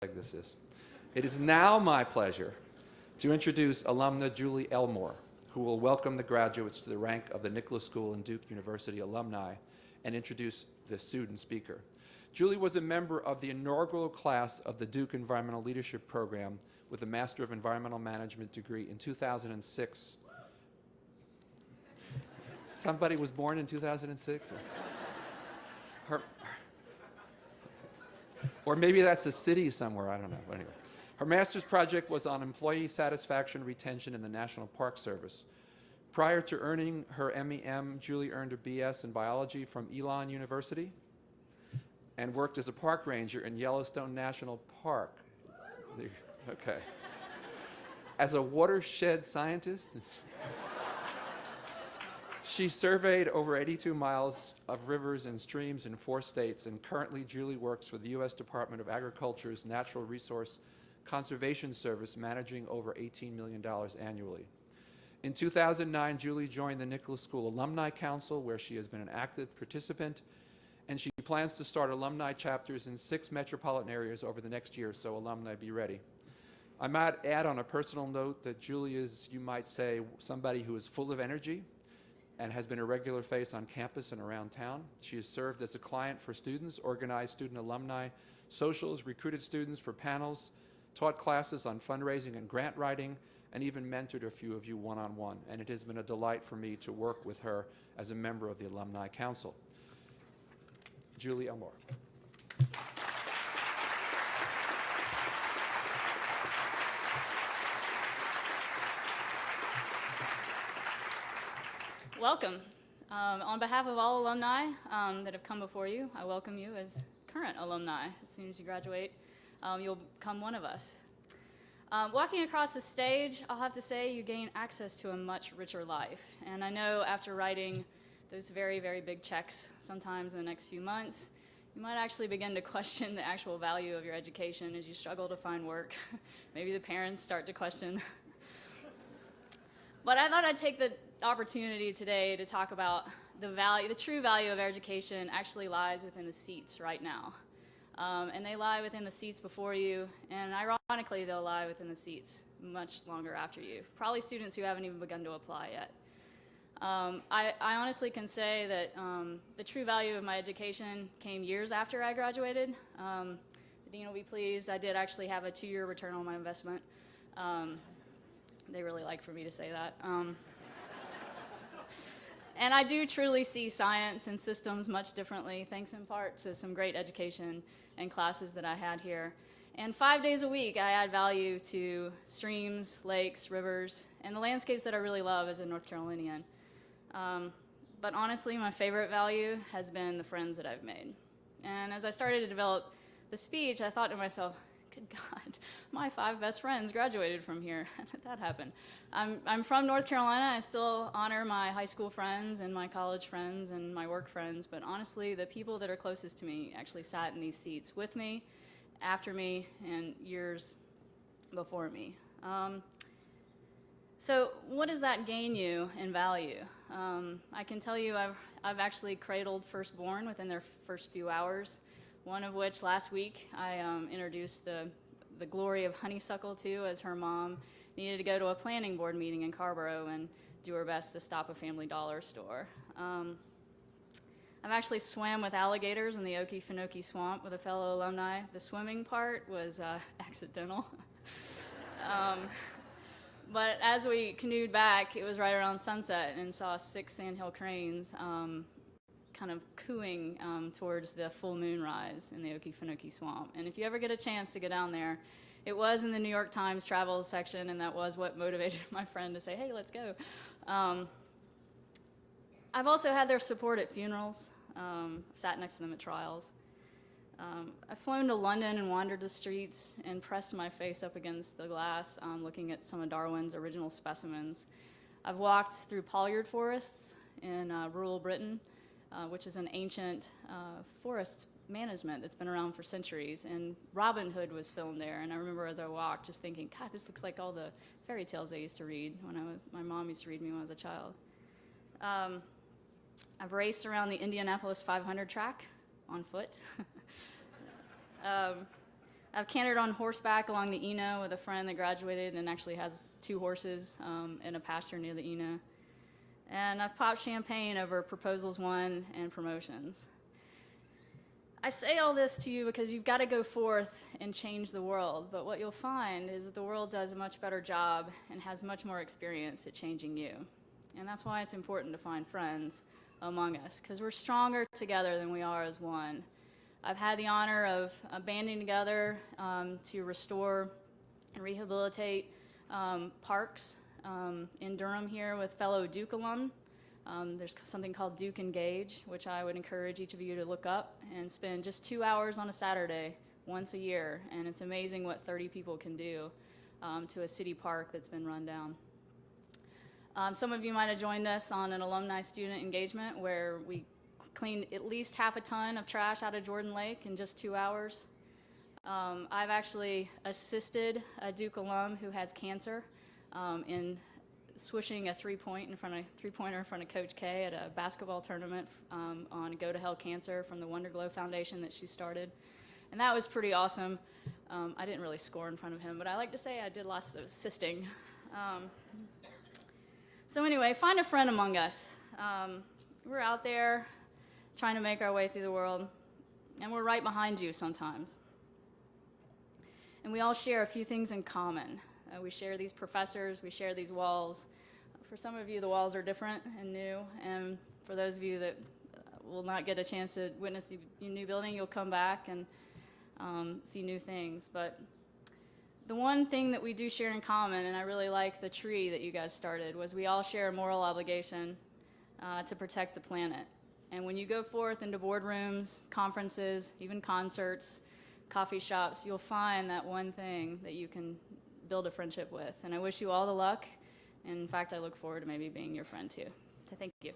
this is. It is now my pleasure to introduce alumna Julie Elmore, who will welcome the graduates to the rank of the Nicholas School and Duke University alumni and introduce the student speaker. Julie was a member of the inaugural class of the Duke Environmental Leadership Program with a Master of Environmental Management degree in 2006. Somebody was born in 2006? Or maybe that's a city somewhere, I don't know. Anyway, her master's project was on employee satisfaction retention in the National Park Service. Prior to earning her MEM, Julie earned a BS in biology from Elon University and worked as a park ranger in Yellowstone National Park. Okay. As a watershed scientist, she surveyed over 82 miles of rivers and streams in 4 states, and currently Julie works for the U.S. Department of Agriculture's Natural Resource Conservation Service, managing over $18 million annually. In 2009, Julie joined the Nicholas School Alumni Council, where she has been an active participant, and she plans to start alumni chapters in 6 metropolitan areas over the next year, so alumni be ready. I might add on a personal note that Julie is, you might say, somebody who is full of energy and has been a regular face on campus and around town. She has served as a client for students, organized student alumni socials, recruited students for panels, taught classes on fundraising and grant writing, and even mentored a few of you one-on-one. And it has been a delight for me to work with her as a member of the Alumni Council. Julie Elmore. Welcome. On behalf of all alumni that have come before you, I welcome you as current alumni. As soon as you graduate, you'll become one of us. Walking across the stage, I'll have to say you gain access to a much richer life. And I know after writing those very, very big checks sometimes in the next few months, you might actually begin to question the actual value of your education as you struggle to find work. Maybe the parents start to question. But I thought I'd take the opportunity today to talk about the true value of education actually lies within the seats right now. And they lie within the seats before you, and ironically, they'll lie within the seats much longer after you. Probably students who haven't even begun to apply yet. I honestly can say that the true value of my education came years after I graduated. The dean will be pleased. I did actually have a 2-year return on my investment. They really like for me to say that. And I do truly see science and systems much differently, thanks in part to some great education and classes that I had here. And 5 days a week, I add value to streams, lakes, rivers, and the landscapes that I really love as a North Carolinian. But honestly, my favorite value has been the friends that I've made. And as I started to develop the speech, I thought to myself, good God, my 5 best friends graduated from here. How did that happen? I'm from North Carolina. I still honor my high school friends and my college friends and my work friends, but honestly, the people that are closest to me actually sat in these seats with me, after me, and years before me. So what does that gain you in value? I can tell you I've actually cradled firstborn within their first few hours. One of which last week I introduced the glory of honeysuckle to, as her mom needed to go to a planning board meeting in Carborough and do her best to stop a Family Dollar store. I've actually swam with alligators in the Okefenokee Swamp with a fellow alumni. The swimming part was accidental. But as we canoed back, it was right around sunset and saw 6 sandhill cranes kind of cooing towards the full moon rise in the Okefenokee Swamp. And if you ever get a chance to go down there, it was in the New York Times travel section, and that was what motivated my friend to say, hey, let's go. I've also had their support at funerals, sat next to them at trials. I've flown to London and wandered the streets and pressed my face up against the glass, looking at some of Darwin's original specimens. I've walked through pollard forests in rural Britain, which is an ancient forest management that's been around for centuries. And Robin Hood was filmed there. And I remember as I walked just thinking, God, this looks like all the fairy tales I used to read my mom used to read me when I was a child. I've raced around the Indianapolis 500 track on foot. I've cantered on horseback along the Eno with a friend that graduated and actually has 2 horses in a pasture near the Eno. And I've popped champagne over proposals won and promotions. I say all this to you because you've got to go forth and change the world, but what you'll find is that the world does a much better job and has much more experience at changing you. And that's why it's important to find friends among us, because we're stronger together than we are as one. I've had the honor of banding together to restore and rehabilitate parks in Durham here with fellow Duke alum. There's something called Duke Engage, which I would encourage each of you to look up and spend just 2 hours on a Saturday once a year. And it's amazing what 30 people can do to a city park that's been run down. Some of you might have joined us on an alumni student engagement where we cleaned at least half a ton of trash out of Jordan Lake in just 2 hours. I've actually assisted a Duke alum who has cancer in swishing a three-pointer in front of Coach K at a basketball tournament on Go to Hell Cancer from the Wonder Glow Foundation that she started. And that was pretty awesome. I didn't really score in front of him, but I like to say I did lots of assisting. So anyway, find a friend among us. We're out there trying to make our way through the world, and we're right behind you sometimes. And we all share a few things in common. We share these professors, we share these walls. For some of you, the walls are different and new, and for those of you that will not get a chance to witness the new building, you'll come back and see new things. But the one thing that we do share in common, and I really like the tree that you guys started, was we all share a moral obligation to protect the planet. And when you go forth into boardrooms, conferences, even concerts, coffee shops, you'll find that one thing that you can build a friendship with. And I wish you all the luck. And in fact, I look forward to maybe being your friend too. So thank you.